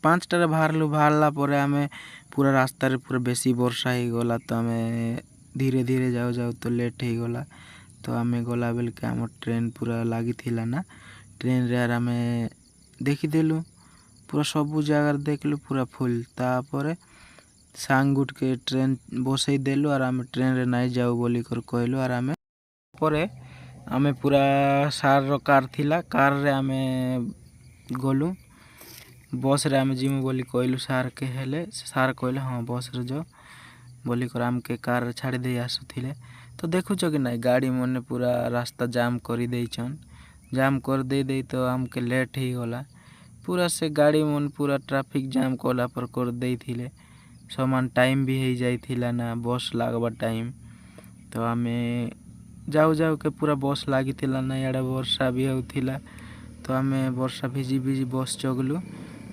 5टाରେ बाहरला पर आम पूरा रास्ता पूरा बेसी वर्षा हो गला तो आम धीरे धीरे जाऊ जाऊ तो लेट हो गला तो आम गला बेल के आम ट्रेन पूरा लगी थिला ना ट्रेन रे आम देखीदेलु पूरा सबू जगार देखलु पूरा फुल तापर सांग गुट के ट्रेन बसई देलु और आम ट्रेन रे नहीं जाऊ बोली कर कहलु और आम परे आमे पूरा सार रो कार थिला कार रे आमे गलु बस रे आमे जिमु बोली कहलु सार के हेले सार कहले हाँ बस रे जो बोली कर आम के कार रे छाड़ी दे आसुथिले तो देखुछ कि नहीं गाड़ी मने पूरा रास्ता जाम करी देइछन जाम कर दे तो आम के लेट ही गला पूरा से गाड़ी मन पूरा ट्रैफिक जाम कला पर कर देइथिले समान टाइम भी हो जाइथिला ना बस लागबा टाइम तो आमे जाऊ जाऊ के पूरा बस लगी थिला ना याडे वर्षा भी होथिला तो आमे वर्षा भिजी भिजी बस चगलु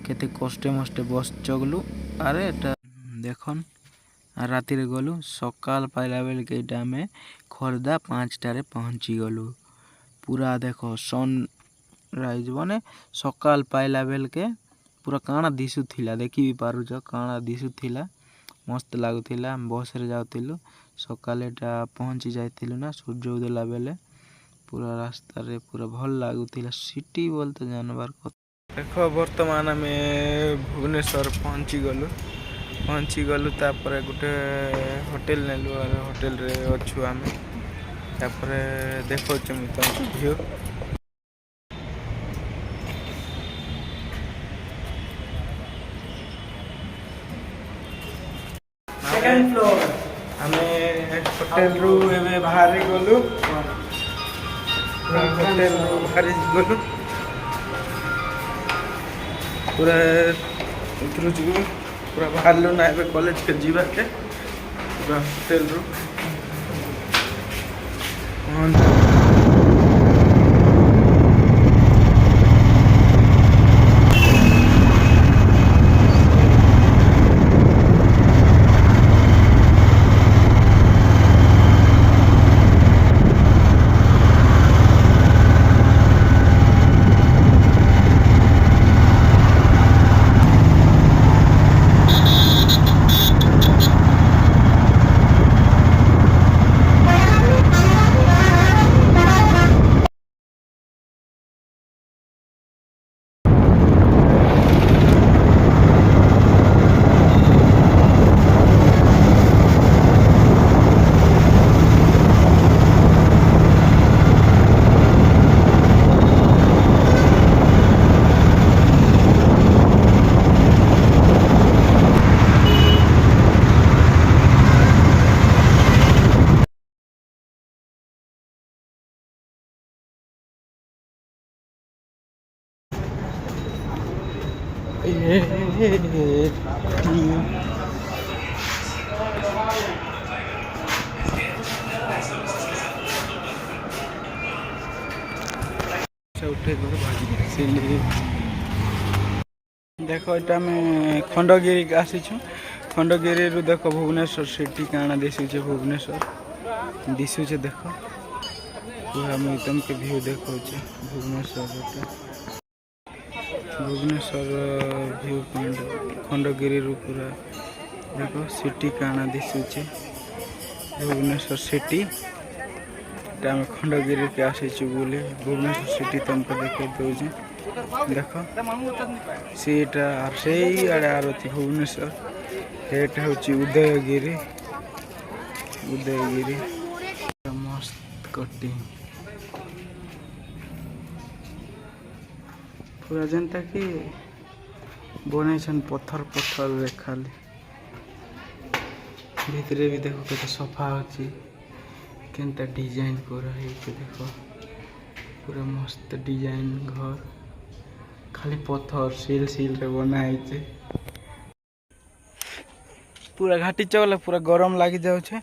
केते कष्टे मष्टे बस चगलु अरे एटा देखन राति रे गलु सकाल पाइला बेल के एटा आमे खोर्धा 5टारे पहुंची गलु पूरा देखो सन राइज बने सकाल पाइला बेल के पूरा काना दिसु थिला देखि भी पारु छ काना दिसु थिला मस्त लागुथिला हम बस रे जाउथिलु सकाले एटा पहुंची जाइथिलु ना सूर्य उदय बेले पूरा रास्ता रे पूरा भल लागुथिला सिटी बोल तो जानवर को देखो वर्तमान में भुवनेश्वर पहुंची गलु तापर गुटे होटल नेलु और होटल रे अछु आमे तापर देखो छम तुमको व्यू सेकंड फ्लोर हमें होटल रू एबे बाहर गलु होटल रू बाहर गलु पूरा उतरु छु पूरा बाहर लो ना एबे कॉलेज के जीवा के पूरा होटल रू देखो एटा में खंडगिरी के आसी छु खंडगिरी रु देखो भुवनेश्वर सिटी काना दिसु छे भुवनेश्वर दिसु छे देखो पूरा में तुमके व्यू देखो छे भुवनेश्वर व्यू पॉइंट खंडगिरी रु पूरा देखो सिटी काना दिसु छे भुवनेश्वर सिटी में खंडगिरी के आसी छु बोले भुवनेश्वर सिटी तुमको देखे दउछे देखो सीटा और सही आड़े आरती भुवनेश्वर हेट होची उदयगिरी मस्त कटिंग पूरा जनता की बने पत्थर रे खाली भीतरे भी देखो केते सफा होची केनता डिजाइन कर देखो पूरा मस्त डिजाइन घर खाली पत्थर सील रे बना पूरा घाटी चला पूरा गरम लगी जाऊ छे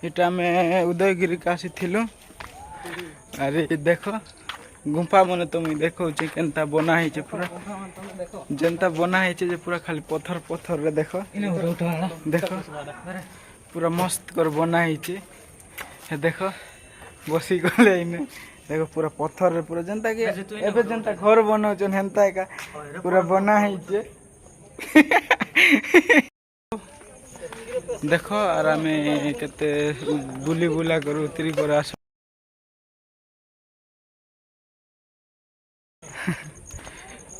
एटा में उदयगिरी का आसी थिलु अरे देखो गुफा मने तुम देखो छे केनता बना है पूरा जनता बना है जे पूरा खाली पत्थर रे देखो देखो पूरा मस्त कर बना है देखो बसी गले इने देखो पूरा पत्थर रे पूरा जनता के एबे जनता घर बनाउ छन हेनता का पूरा बना है जे देख आर आम के बुली बुला कर उतरी पर आस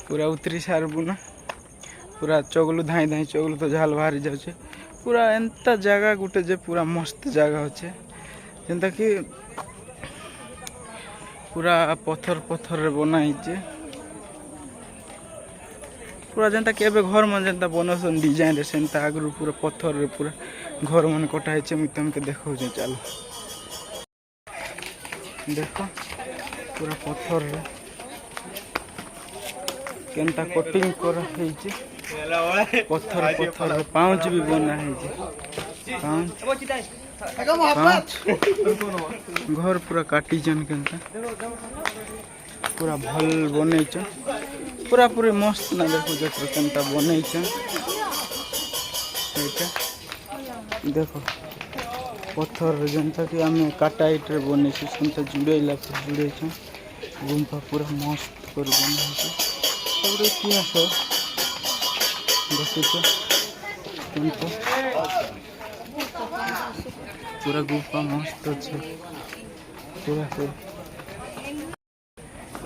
पूरा उतरी सारबू ना पूरा चगलू धाई धाई चगलू तो झाल बाहरी जाऊे पूरा एंता जगह गुटे जे पूरा मस्त जगह अच्छे जेनता कि पूरा पत्थर पत्थर रे बनाई पूरा जेनता कि एबे घर मन जेनता बनसन डिजाइन रे सेनता आगरू पूरा पत्थर रे पूरा घर मन कटा है मुझे तुमके देखो चलो देख पूरा पत्थर रे केनता कटिंग कर पत्थर पत्थर रे पाउच भी बना है पाउच घर पूरा काटीचन केनता पूरा भल बनईचन पूरा पूरी मस्त ना देखो केनता बनईचन देखो पत्थर जेनता कि आम काटा इट रे बनईछु सेनता जुड़ेला जुड़ेछन गुम्फा पूरा मस्त कर बनईछु सबरे इतिहास देखुछ केनता पूरा गुफा मस्त अच्छे पूरा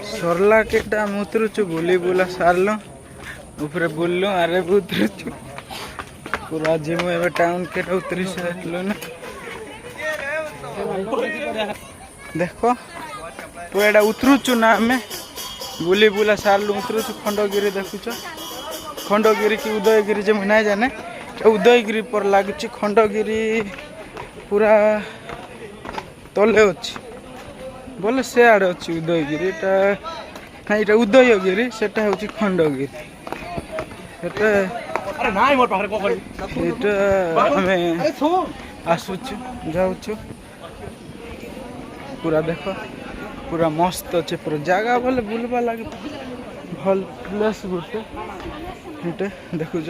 सरला केटा हम उतरुचु बुली बुला सारल ऊपर बुललु आरे उतरुचु पूरा जिम एवं टाउन के उतरी सारू ना देखो पूरा एटा उतरुचु ना आम बुली बुला सारू उतरुचु खंडगिरी देखुच खंडगिरी की उदयगिरी जे मुझे ना जाने उदयगिरी पर लगुच खंडगिरी पूरा तले अच्छी बोले से आड़े अच्छी उदयगिरी ना ये उदयगिरी से हूँ खंडगिरी आसुचु जाऊचु पूरा देख पूरा मस्त अच्छे पूरा जगह बोले बुलवा लगे भल प्लेस गोटे देखुच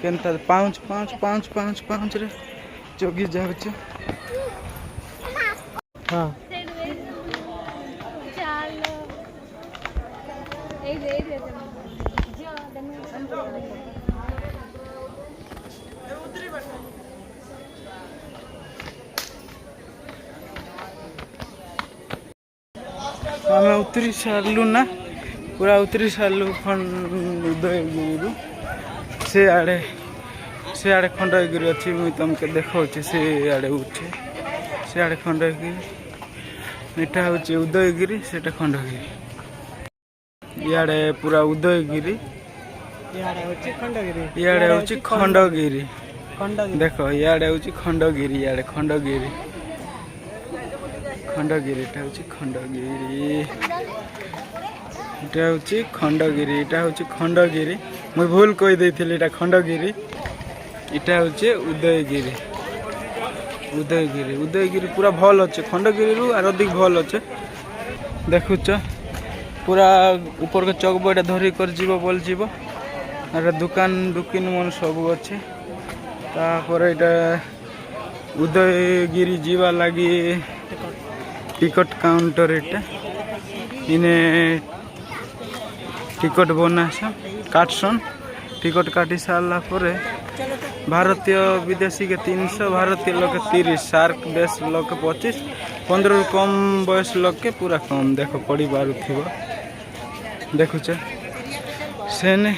केनता पाँच पाँच पाँच पाँच पाँच रे जगी जाऊचु हाँ आम उतरी सारू ना पूरा उतरी सारू उदयगिरी से आड़े खंडगिरी अच्छी मुझे तुमके देखा से आड़े उठे से आड़े खंडगिरी एटा हूँ उदयगिरी से खंडगिरी इे पूरा उदयगिरी इे हूँ खंडगिरी देख इे हूँ खंडगिरी इे खंडगिरी खंडगिरी एटा हूँ खंडगिरी एटा हूँ खंडगिरी एटा हूँ खंडगिरी मुझे भूल कहीदे खंडगिरी इटा हूँ उदयगिरी उदयगिरी उदयगिरी पूरा भल अच्छे खंडगिरी रु आर अधिक भल अच्छे देखुच पूरा ऊपर के चौक बड़ा धरी कर जीव बोल जीव अरे दुकान दुकान मन सब अच्छे तापर इटा उदयगिरी जीवा लगी टिकट काउंटर इटा इने टिकट बनासन काटसन टिकट काटी सारा पर भारतीय विदेशी के 300 भारतीय लोग 30 सार्क देश लोग 25 15 कम बयस लोग के पूरा कम देखो पड़ी बारू थी देखुच सेने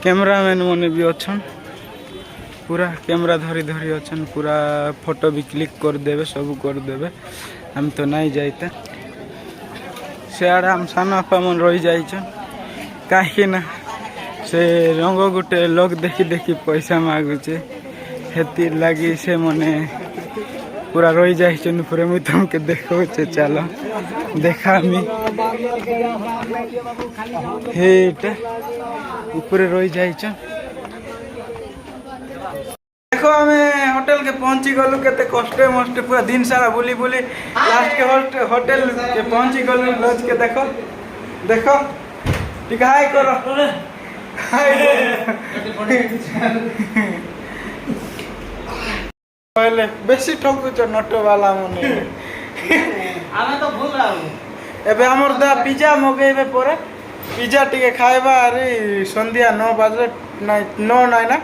कैमरामैन मैंने भी अच्छन पूरा कैमरा धरी धरी अच्छन पूरा फोटो भी क्लिक कर देवे सब कर देवे हम तो नहीं जाते से आड़े हम सान बापा मन रही जाइछन कहीं ना से रंग गोटे लोग देखी देखी पैसा मागुचे हेती लगी से मने पूरा रही जाइछन पूरा मुझे तुमके देखौचे चलो देखा मी हेटा ऊपर रही जाइछन देखो हमें होटल के पहुंची गलु केते कष्टे मष्टे पूरा दिन सारा बुली बुली लास्ट के होटल के पहुंची गलु लॉज के देखो देखो ठीक हाय करो पहले बेसी ठकुच नट वाला मने आमे तो भूल रहा एबे हमर दा पिज्जा मगेबे परे पिज्जा टिके खाइबा अरे संध्या 9 बजे नाइ 9 नाइ ना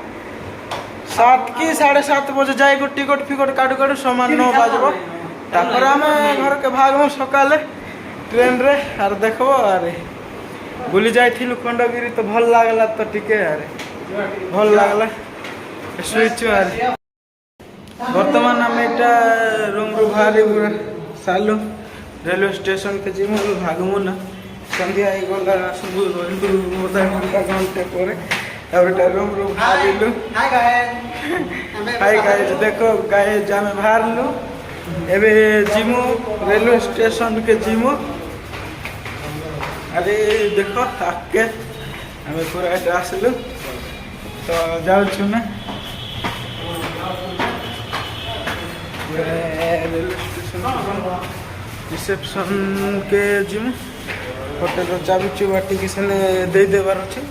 7 कि 7:30 बजे जाए को टिकट फिकट काटू काटू समान 9 बजबो तापर आमे घर के भागमु सकाले ट्रेन रे आर देखबो अरे बुली जाइथिलु खंडगिरी तो भल लागला तो टिके अरे भल लागला सुइचु अरे वर्तमान आम एटा रूम रु बाहरी पूरा सालु रेलवे स्टेशन के जिमु भागमु ना संध्या आई गला सब मोदा घंटा घंटे पर और एटा रूम रु बाहरिलु हाय गाइस देखो गाइस जामे बाहरलु एबे जिमु रेलवे स्टेशन के जिमु अरे देखो आके हमें पूरा एटा आसलु तो जाउ छु ना रेलवे स्टेशन रिसेप्शन के जिम होटल चाबी चुबाटी के सने दे देबार अछि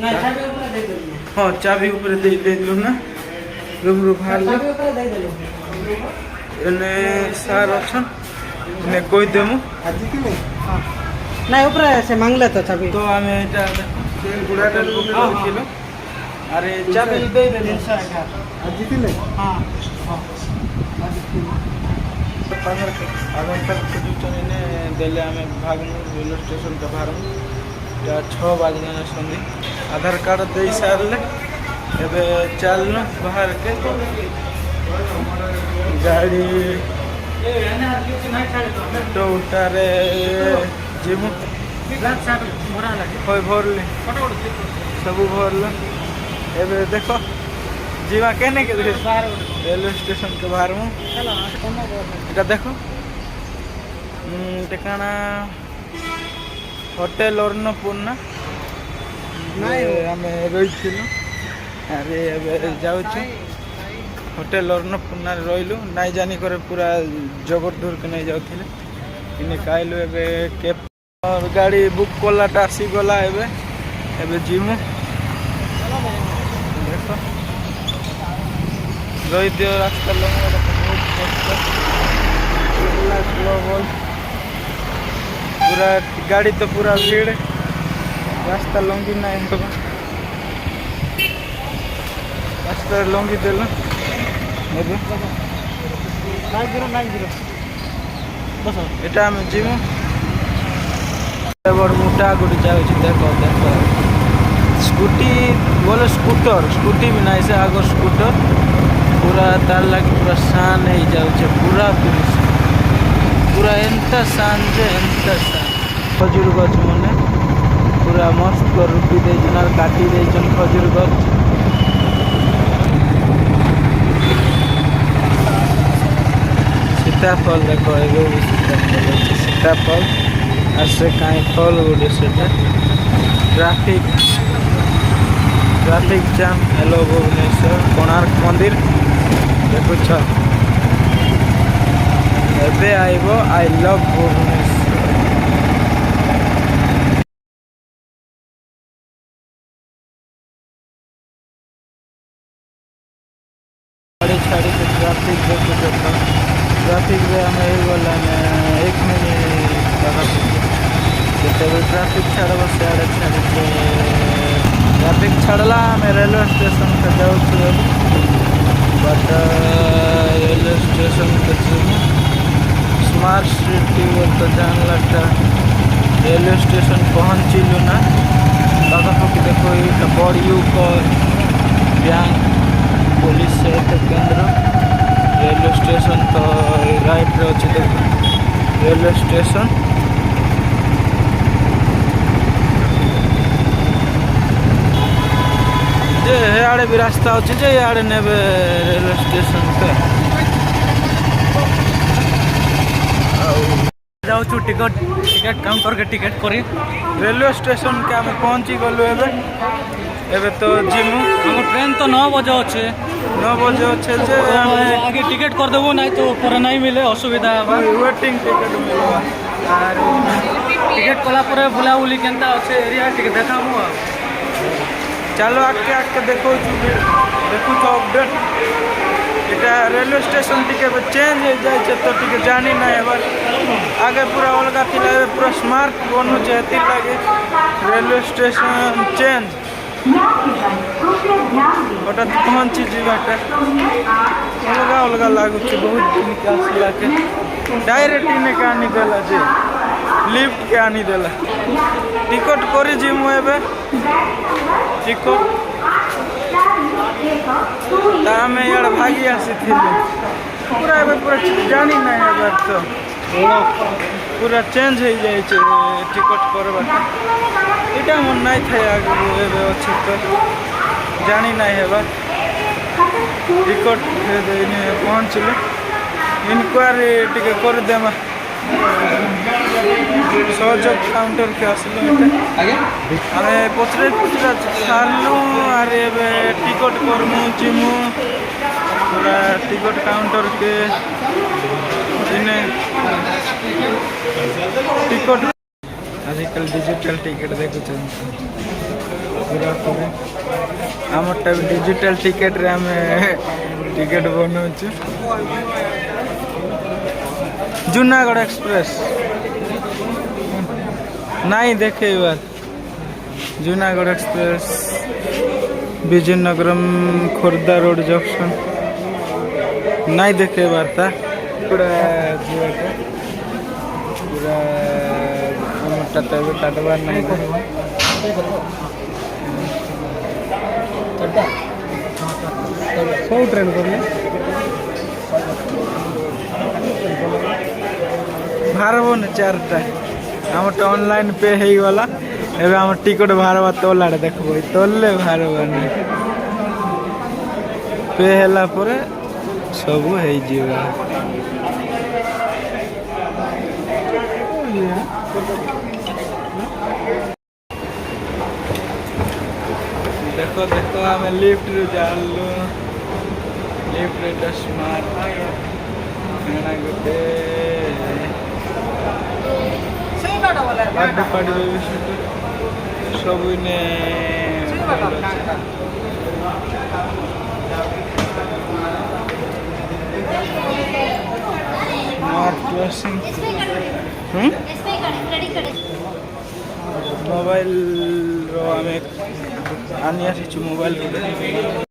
ना चाबी ऊपर दे देलु हां चाबी ऊपर दे देलु ना रूम रु बाहर चाबी ऊपर दे देलु एने सार अछन ने कोइ देमु आज कि नहीं हां ना ऊपर से मांगले तो चाबी तो हमें एटा से गुडाटा बुक किलो अरे चाबी दे देलु 311 आज कि नहीं हां आधार कार्ड के ने देले हमें भागनु रेलवे स्टेशन के बाहर या 6 बजे संधि आधार कार्ड दे सारले एबे चलनु बाहर के गाड़ी तो उतारे जिमु भरले सब भरल एबे देखो जीवा कहने के रेलवे स्टेशन के बाहर में এটা देखो टेकाना होटल अन्नपूर्णा आम रही अरे जाऊँ होटल अन्नपूर्णा रही नाई जानी करे पूरा जबरदूर के नहीं जाऊे इन्हें कहलु कैब और गाड़ी बुक कलाटा आसीगला एबे जिमु देखो रही दियो रास्ता लंबा पूरा गाड़ी तो पूरा भीड़ रास्ता लंगी ना रास्ता लंगी देल এটা আমি জিমু বড় মোটা গুটি যাଉଛି देखो देखो स्कूटी बोले स्कूटी भी नहीं से आगो स्कूटर पूरा तार लगे पूरा शान ही जाऊे पूरा पूरा एंता शान जे एंता शान खजूर गछ मने पूरा मस्त रुपी देजन और काटी देजन खजूर गछ सीताफल देखो एगो सीताफल और से कहीं फल गोटे से ट्राफिक जाम हेलो भुवनेश्वर कोणार्क मंदिर देखु एबे आइबो आई लव भुवनेश्वर गाड़ी छाड़ी के ट्राफिक देखो ट्राफिक रे हमें गला 1 मिनट लगा ट्राफिक छाड़ब सियाड़े छाड़ी ट्राफिक छाड़ला हमें रेलवे स्टेशन के जाऊँ बट रेलवे स्टेशन के स्मार्ट सिटी तो जानला रेलवे स्टेशन पहुँचलु ना पाखापाखि देखो ये बड़ यूकर बैंक पुलिस केंद्र रेलवे स्टेशन तो राइट रे अच्छे देखो रेलवे स्टेशन जे आड़े भी रास्ता अच्छे जे आड़े ने रेलवे स्टेशन के जाऊँ टिकट काउंटर के टिकट करी रेलवे स्टेशन के आम पहुँची गलु एबे तो जिमु हम ट्रेन तो 9 बजे अच्छे 9 बजे अच्छे जे आगे टिकट कर देबो नहीं तो पर नहीं मिले असुविधा वेटिंग टिकट मिलवा टिकट कला पर बुला बुली केनता अच्छे एरिया टिकट देखामु चलो आके देखो तो अपडेट এটা রেলওয়ে স্টেশন টিকে চেঞ্জ হয়ে যাইছে তো টিকে জানি না এবার আগে পুরা অলগা ଥିଲା ଏବେ ପୁରା ସ୍ମାର୍ଟ ବନୁଛି ଏଥିଲାଗି ରେଲୱେ ଷ୍ଟେସନ ଚେଞ୍ଜ ହଠାତ୍ ପହଞ୍ଚି ଯିବାଟା ଅଲଗା ଅଲଗା ଲାଗୁଛି ବହୁତ ଦିନକେ ଆସିଲାକେ ଡାଇରେକ୍ଟ ଇନେକେ ଆଣିଦେଲା ଯେ ଲିଫ୍ଟକେ ଆଣିଦେଲା ଟିକଟ କରିଛି ମୁଁ ଏବେ ଟିକଟ ତା ଆମେ ଇଆଡ଼େ ଭାଗି ଆସିଥିଲୁ ପୁରା ଏବେ ପୁରା ଜାଣି ନାହିଁ ଏবার ତ पूरा चेंज हो जाए टिकट करवाटा यहाँ मन नहीं थे आगु एवं अच्छे तो जानी ना हेबा टिकट पहुँचले इनक्वारी टिके करदेमा सहयोग काउंटर के आसलु आम पचरा पचरा सारू आर टिकट करमु जिमु पूरा टिकट काउंटर के दिने टिकट आजकल डिजिटल टिकट देखुच पूरा पूरा आमटा भी डिजिटल टिकट रे आम टिकट बनाऊँ जूनागढ़ एक्सप्रेस नहीं देखे बार Junagadh express Vizianagaram Khordha road junction नहीं देखे बार था पूरा पूरा काटबार नहीं सब ट्रेन कर भारब न चार्टा आम ऑनलाइन पे हो गला एवं आम टिकट भारवा तोला देखब तोले भारब पे है सब हो देखो देखो आम लिफ्ट रू जालु लिफ्ट रे स्मार्ट गोटे सब इने मोबाइल आनी आसी मोबाइल